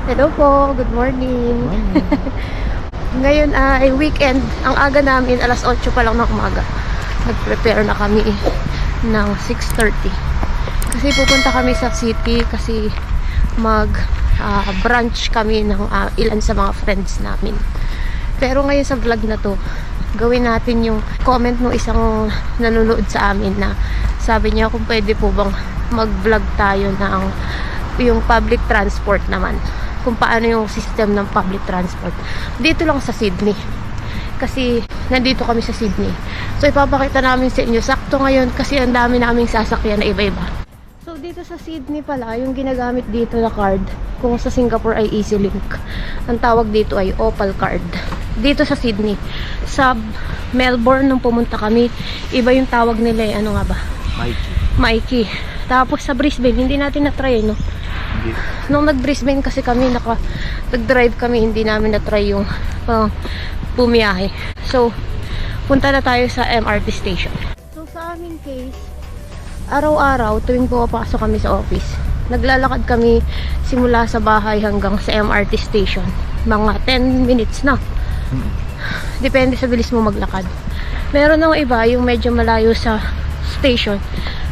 Hello po, good morning. Ngayon ay weekend. Ang aga namin, alas 8 pa lang ng umaga. Nag-prepare na kami ng 6:30. Kasi pupunta kami sa city kasi brunch kami ng ilan sa mga friends namin. Pero ngayon sa vlog na to, gawin natin yung comment ng isang nanonood sa amin na sabi niya kung pwede po bang mag-vlog tayo ng yung public transport naman. Kung paano yung system ng public transport dito lang sa Sydney, kasi nandito kami sa Sydney. So ipapakita namin sa inyo sakto ngayon kasi ang dami naming sasakyan na iba-iba. So dito sa Sydney pala, yung ginagamit dito na card, kung sa Singapore ay EasyLink, ang tawag dito ay Opal card. Dito sa Sydney, sa Melbourne nung pumunta kami, iba yung tawag nila eh. Ano nga ba? Mikey. Tapos sa Brisbane, hindi natin na-try no? Nung nag-Brisbane kasi kami, nag-drive kami, hindi namin na-try yung bumiyahe. So, punta na tayo sa MRT station. So, sa aming case, araw-araw, tuwing pumapasok kami sa office, naglalakad kami simula sa bahay hanggang sa MRT station. Mga 10 minutes na. Depende sa bilis mo maglakad. Meron ng iba, yung medyo malayo sa station,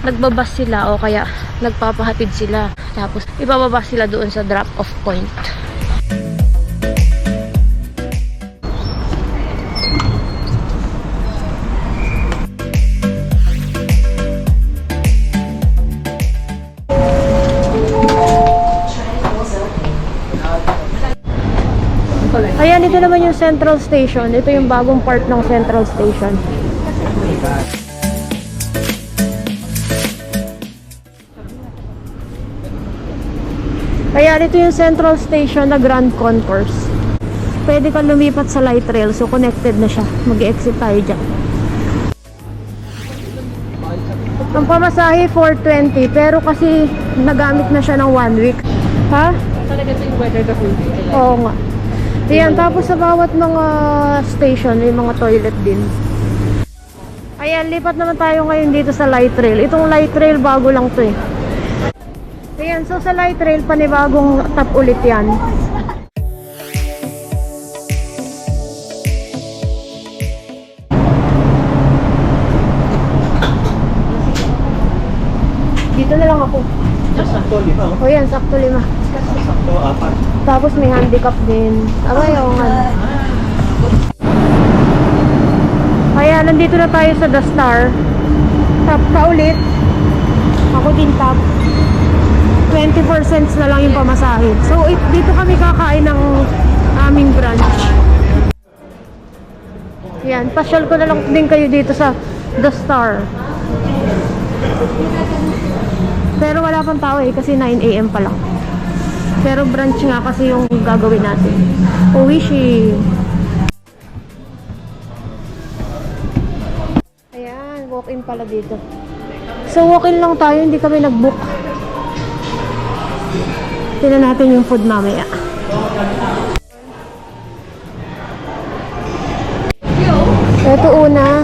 nagbabas sila o kaya nagpapahatid sila. Tapos, ibababa sila doon sa drop-off point. Ayan, ito naman yung Central Station. Ito yung bagong part ng Central Station. Kaya ito yung Central Station na Grand Concourse. Pwede ka lumipat sa light rail, so connected na siya. Mag-exit tayo dyan. Ang pamasahe 420, pero kasi nagamit na siya ng 1 week. Ha? Talaga ito yung weather the whole day. Oo nga. Ayan, tapos sa bawat mga station, may mga toilet din. Ayan, lipat naman tayo ngayon dito sa light rail. Itong light rail, bago lang to eh. Ayan, so sa light rail, panibagong tap ulit yan. Dito na lang ako. Sakto, 5. O yan, sakto 5. Sakto, 4. Tapos may handicap din. Abay, oo nga. Kaya nandito na tayo sa The Star. Tap ka ulit. Ako din tap. 24 cents na lang yung pamasahe. So, dito kami kakain ng aming brunch. Yan, pasyal ko na lang din kayo dito sa The Star. Pero wala pang tao eh, kasi 9 AM pa lang. Pero brunch nga kasi yung gagawin natin. Oishi. Ayan, walk-in pala dito. So, walk-in lang tayo, hindi kami nag-book. Tingnan natin yung food mamaya. Ito una.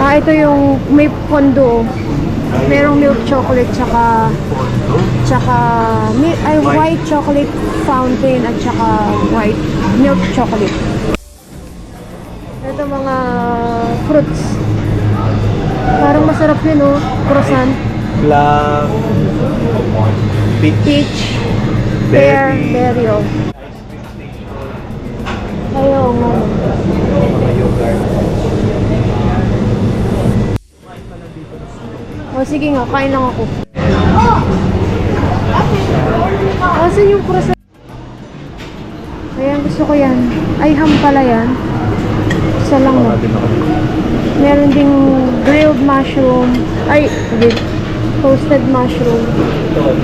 Ito yung may pondo. Merong milk chocolate tsaka white chocolate fountain at tsaka white milk chocolate. Ito mga fruits. Parang masarap yun oh. Croissant. Plum. Peach. Pear. Berry oh. Ayaw nga. Mga yogurt. O sige nga, kain lang ako. Asan yung croissant? Ayan, gusto ko yan. Ay, ham pala yan. Isa lang no. Meron ding grilled mushroom. Ay, hindi. Toasted mushroom.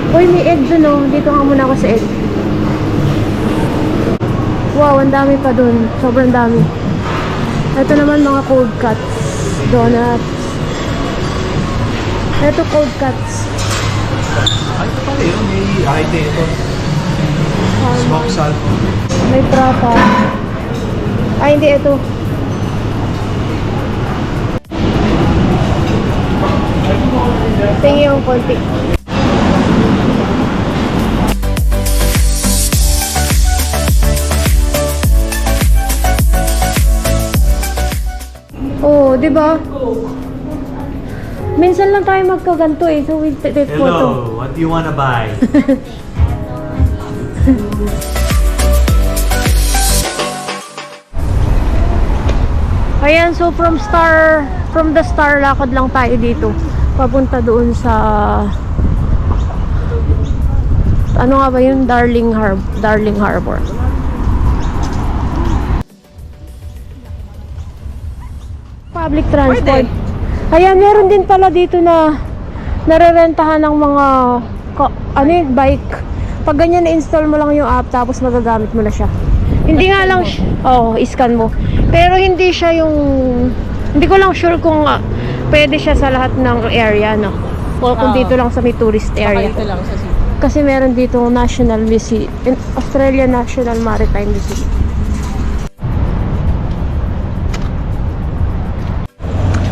Uy, may egg dun oh. Dito nga muna ako sa egg. Wow, ang dami pa dun. Sobrang dami. Ito naman mga cold cuts. Donuts. Ito cold cuts. Ay, ito pala yun. May ID ito. Smoked salmon. May prata. Ay, hindi. Ito. Tingin yung konti. di ba? Minsan lang tayo magkaganto eh. So, we take photo. Hello, what do you wanna buy? Ayan, so from the star, lakad lang tayo dito. Papunta doon sa, ano nga ba yun? Darling Harbor. Public transport. Ayan, meron din pala dito na narerentahan ng mga bike. Pag ganyan na-install mo lang yung app, tapos magagamit mo na siya. Hindi nga lang, scan mo. Pero hindi siya yung, hindi ko lang sure kung pwede siya sa lahat ng area, no? O kung dito lang sa may tourist area. Dito lang sa city. Kasi meron dito National Museum, Australia National Maritime Museum.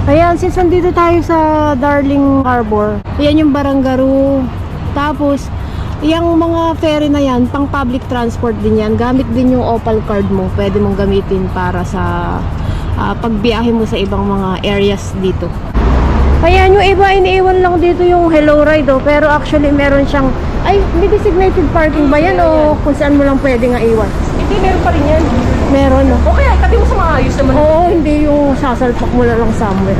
Ayan, since nandito tayo sa Darling Harbor, ayan yung Barangaroo. Tapos, yung mga ferry na yan, pang public transport din yan. Gamit din yung Opal card mo. Pwede mong gamitin para sa pagbiyahe mo sa ibang mga areas dito. Ayan, yung iba iniiwan lang dito yung Hello Ride, oh. Pero actually meron siyang, may designated parking ba yan o kung saan mo lang pwede nga iwan? Hindi, meron pa rin yan. Meron, no? Okay, tabi mo sa maayos naman. Oo, hindi yung sasalpak mo na lang somewhere.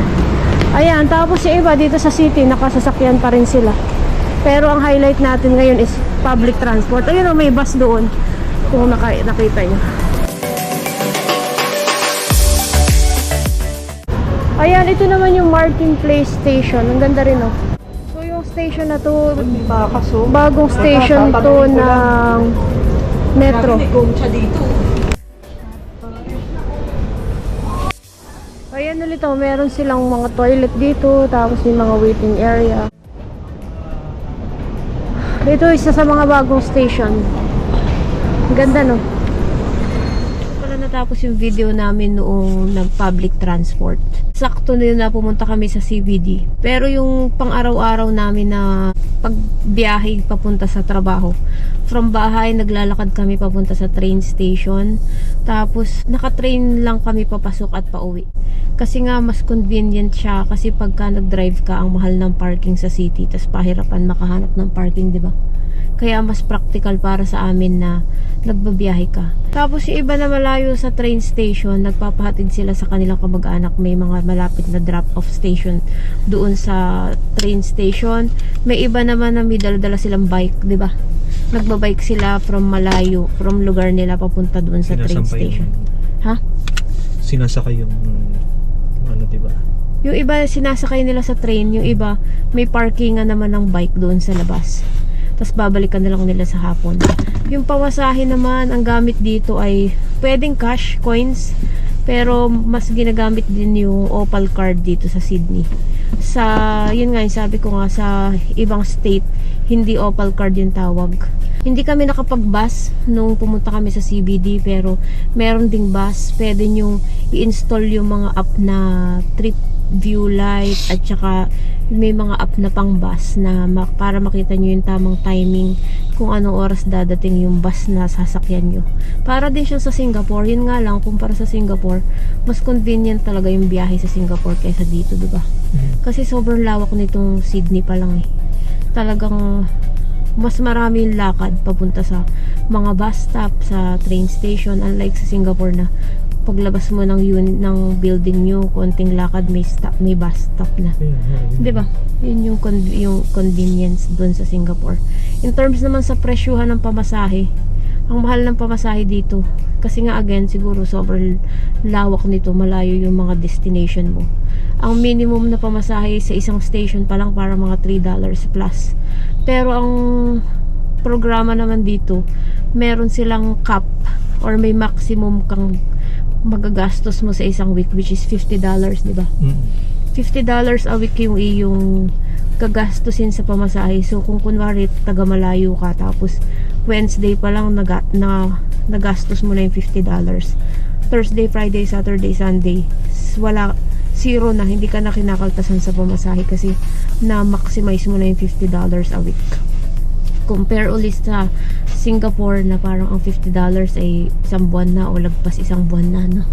Ayan, tapos yung iba dito sa city, nakasasakyan pa rin sila. Pero ang highlight natin ngayon is public transport. Ayun, may bus doon. Kung nakita nyo. Ayan, ito naman yung Martin Place Station. Ang ganda rin, oh. So, yung station na to, bagong station to ng metro. Dito. Ayan ulit, oh. Meron silang mga toilet dito. Tapos yung mga waiting area. Ito isa sa mga bagong station. Ganda, no? Pala natapos yung video namin noong nag-public transport. Sakto na yun na pumunta kami sa CBD. Pero yung pang-araw-araw namin na pagbiyahe papunta sa trabaho. From bahay, naglalakad kami papunta sa train station. Tapos, naka-train lang kami papasok at pauwi. Kasi nga, mas convenient siya. Kasi pagka nag-drive ka, ang mahal ng parking sa city. Tapos, pahirapan makahanap ng parking, di ba? Kaya, mas practical para sa amin na nagbabiyahe ka. Tapos, yung iba na malayo sa train station, nagpapahatid sila sa kanilang kamag-anak. May mga malapit na drop-off station doon sa train station. May iba naman na may dala-dala silang bike, di ba? Nagbabike sila from malayo, from lugar nila papunta doon sa train station. Ha? Sinasakay yung diba? Yung iba sinasakay nila sa train, yung iba may parkingan naman ng bike doon sa labas. Tapos babalikan na lang nila sa hapon. Yung pamasahe naman, ang gamit dito ay pwedeng cash, coins, pero mas ginagamit din yung Opal card dito sa Sydney. Yun nga, sabi ko nga, sa ibang state, hindi Opal card yung tawag. Hindi kami nakapag-bus nung pumunta kami sa CBD, pero meron ding bus. Pwede nyo i-install yung mga app na Trip View Light at saka may mga app na pang bus na para makita nyo yung tamang timing kung anong oras dadating yung bus na sasakyan nyo. Para din siya sa Singapore. Yun nga lang, kumpara sa Singapore, mas convenient talaga yung biyahe sa Singapore kaysa dito, diba? Kasi sobrang lawak nitong Sydney pa lang eh. Talagang mas marami yung lakad papunta sa mga bus stop, sa train station, unlike sa Singapore na paglabas mo ng building nyo, konting lakad, may bus stop na. Diba? Yun yung convenience dun sa Singapore. In terms naman sa presyuhan ng pamasahe, ang mahal ng pamasahe dito. Kasi nga again, siguro sobrang lawak nito, malayo yung mga destination mo. Ang minimum na pamasahe sa isang station pa lang para mga $3 plus. Pero ang programa naman dito, meron silang cap or may maximum kang magagastos mo sa isang week, which is $50, di ba? $50 a week yung iyong gagastusin sa pamasahe. So kung kunwari taga malayo ka, tapos Wednesday pa lang nagastos mo na yung $50. Thursday, Friday, Saturday, Sunday, zero na, hindi ka na kinakaltasan sa pamasahe kasi na-maximize mo na yung $50 a week. Compare ulit sa Singapore na parang ang $50 ay isang buwan na o lagpas isang buwan na, no,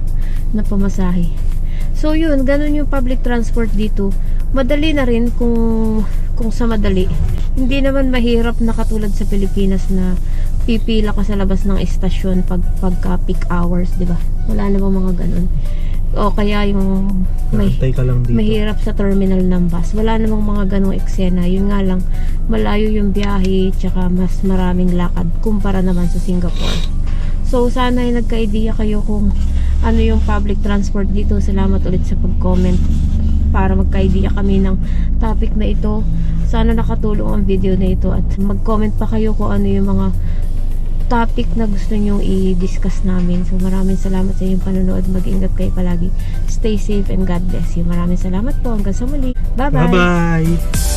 na pamasahe. So yun, ganun yung public transport dito. Madali na rin kung sa madali. Hindi naman mahirap na katulad sa Pilipinas na pipila ka sa labas ng estasyon pagka peak hours, di ba? Wala namang mga ganun. O kaya yung Antay ka lang dito. mahirap sa terminal ng bus. Wala namang mga ganong eksena. Yun nga lang, malayo yung biyahe, tsaka mas maraming lakad kumpara naman sa Singapore. So, sana ay nagka-idea kayo kung ano yung public transport dito. Salamat ulit sa pag-comment para magka-idea kami ng topic na ito. Sana nakatulong ang video na ito at mag-comment pa kayo kung ano yung mga topic na gusto nyong i-discuss namin. So, maraming salamat sa inyong panonood. Mag-ingat kayo palagi. Stay safe and God bless you. Maraming salamat po. Hanggang sa muli. Bye-bye! Bye-bye!